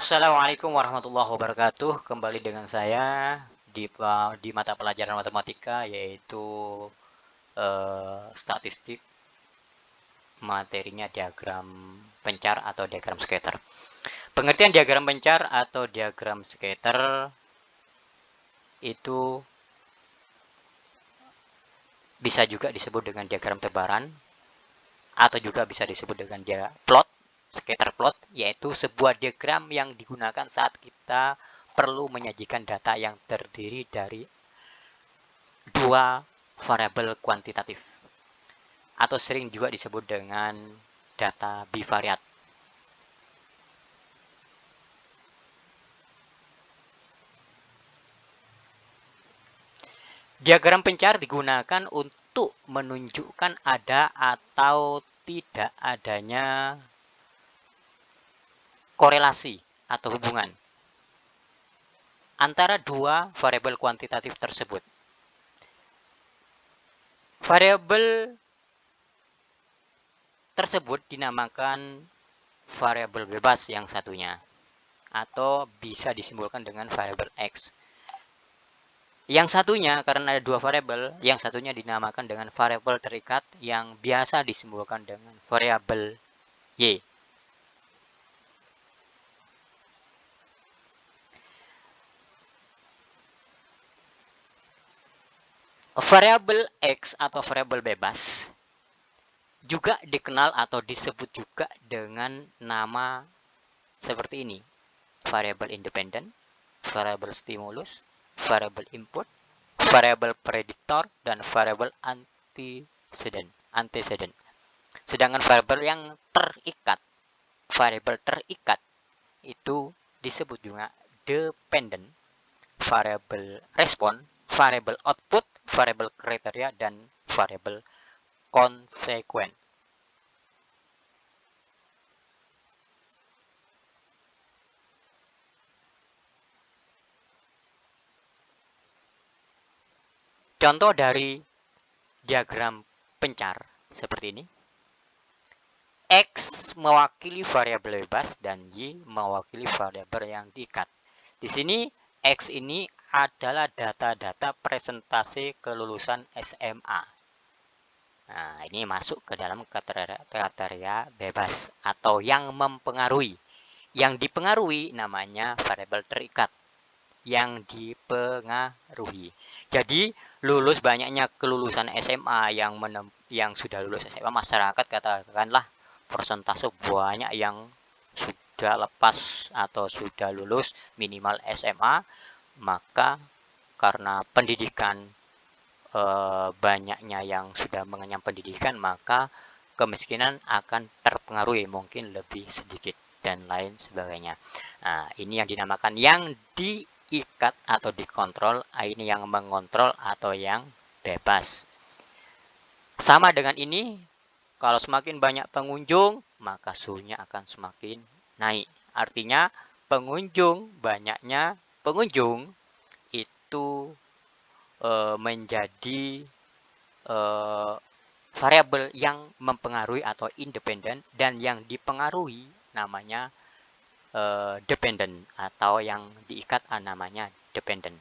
Assalamualaikum warahmatullahi wabarakatuh. Kembali dengan saya di mata pelajaran matematika yaitu statistik, materinya diagram pencar atau diagram scatter. Pengertian diagram pencar atau diagram scatter itu bisa juga disebut dengan diagram tebaran atau juga bisa disebut dengan dia plot, scatter plot, yaitu sebuah diagram yang digunakan saat kita perlu menyajikan data yang terdiri dari dua variabel kuantitatif atau sering juga disebut dengan data bivariat. Diagram pencar digunakan untuk menunjukkan ada atau tidak adanya korelasi atau hubungan antara dua variabel kuantitatif tersebut. Variabel tersebut dinamakan variabel bebas yang satunya, atau bisa disimbolkan dengan variabel X. Yang satunya, karena ada dua variabel, yang satunya dinamakan dengan variabel terikat yang biasa disimbolkan dengan variabel Y. Variabel X atau variabel bebas juga dikenal atau disebut juga dengan nama seperti ini: variabel independen, variabel stimulus, variabel input, variabel prediktor, dan variabel antecedent. Sedangkan variabel terikat itu disebut juga dependent, variabel respon, variabel output, variabel kriteria, dan variabel konsekuen. Contoh dari diagram pencar seperti ini. X mewakili variabel bebas dan Y mewakili variabel yang diikat. Di sini X ini adalah data-data presentasi kelulusan SMA. Nah, ini masuk ke dalam kriteria bebas atau yang mempengaruhi. Yang dipengaruhi namanya variabel terikat. Yang dipengaruhi. Jadi, lulus banyaknya kelulusan SMA yang sudah lulus SMA, masyarakat katakanlah persentase banyak yang sudah lepas atau sudah lulus minimal SMA, maka karena pendidikan banyaknya yang sudah mengenyam pendidikan, maka kemiskinan akan terpengaruhi mungkin lebih sedikit dan lain sebagainya. Nah, ini yang dinamakan yang diikat atau dikontrol, ini yang mengontrol atau yang bebas. Sama dengan ini, kalau semakin banyak pengunjung, maka suhunya akan semakin naik. Artinya banyaknya pengunjung itu menjadi variabel yang mempengaruhi atau independen, dan yang dipengaruhi namanya dependent, atau yang diikat namanya dependent.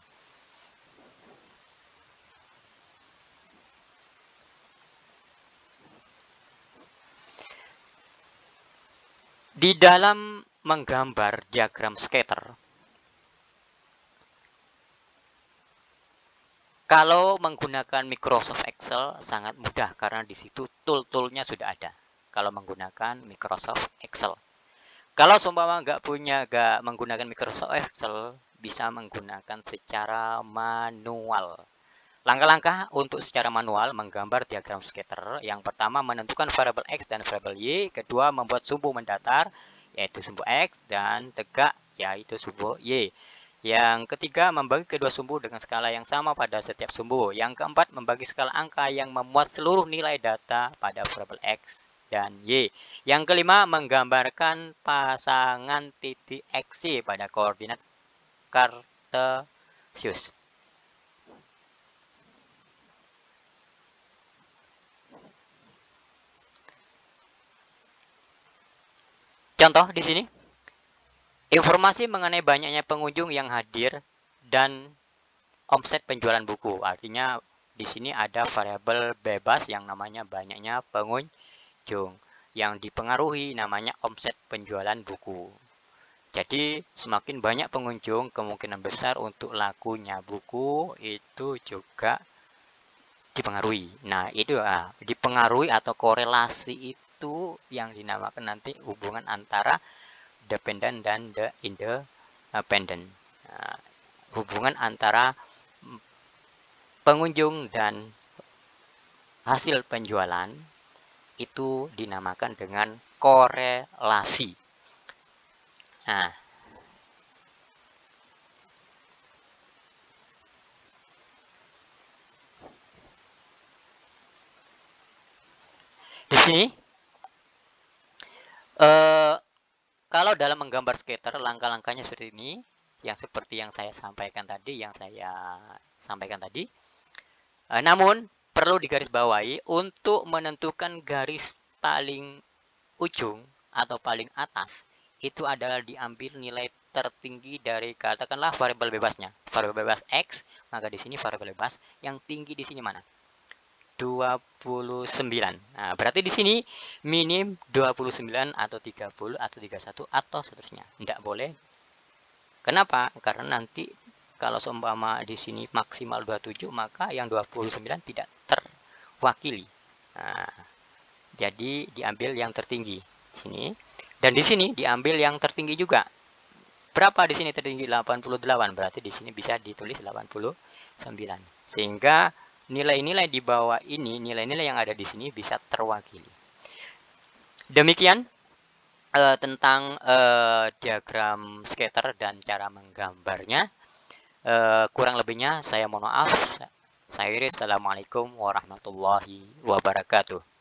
Di dalam menggambar diagram scatter, kalau menggunakan Microsoft Excel sangat mudah karena di situ tool-toolnya sudah ada. Kalau menggunakan Microsoft Excel. Kalau seumpama nggak menggunakan Microsoft Excel, bisa menggunakan secara manual. Langkah-langkah untuk secara manual menggambar diagram scatter: yang pertama, menentukan variabel X dan variabel Y. Kedua, membuat sumbu mendatar, yaitu sumbu X, dan tegak, yaitu sumbu Y. Yang ketiga, membagi kedua sumbu dengan skala yang sama pada setiap sumbu. Yang keempat, membagi skala angka yang memuat seluruh nilai data pada variabel X dan Y. Yang kelima, menggambarkan pasangan titik X, Y pada koordinat kartesius. Contoh di sini, Informasi mengenai banyaknya pengunjung yang hadir dan omset penjualan buku. Artinya di sini ada variabel bebas yang namanya banyaknya pengunjung yang dipengaruhi namanya omset penjualan buku. Jadi semakin banyak pengunjung, kemungkinan besar untuk lakunya buku itu juga dipengaruhi. Nah, itu dipengaruhi atau korelasi itu yang dinamakan nanti hubungan antara dependent dan the independent. Nah, hubungan antara pengunjung dan hasil penjualan itu dinamakan dengan korelasi. Nah, di sini eh, kalau dalam menggambar skater, langkah-langkahnya seperti ini, yang seperti yang saya sampaikan tadi, namun perlu digarisbawahi untuk menentukan garis paling ujung atau paling atas itu adalah diambil nilai tertinggi dari katakanlah variabel bebasnya. Variabel bebas X, maka di sini variabel bebas yang tinggi di sini mana? 29. Nah, berarti di sini minim 29 atau 30 atau 31 atau seterusnya. Tidak boleh. Kenapa? Karena nanti kalau seumpama di sini maksimal 27, maka yang 29 tidak terwakili. Nah, jadi diambil yang tertinggi sini. Dan di sini diambil yang tertinggi juga. Berapa di sini tertinggi? 88. Berarti di sini bisa ditulis 89. Sehingga nilai-nilai di bawah ini, nilai-nilai yang ada di sini bisa terwakili. Demikian tentang diagram scatter dan cara menggambarnya. Kurang lebihnya saya mohon maaf. Saya Iris. Assalamualaikum warahmatullahi wabarakatuh.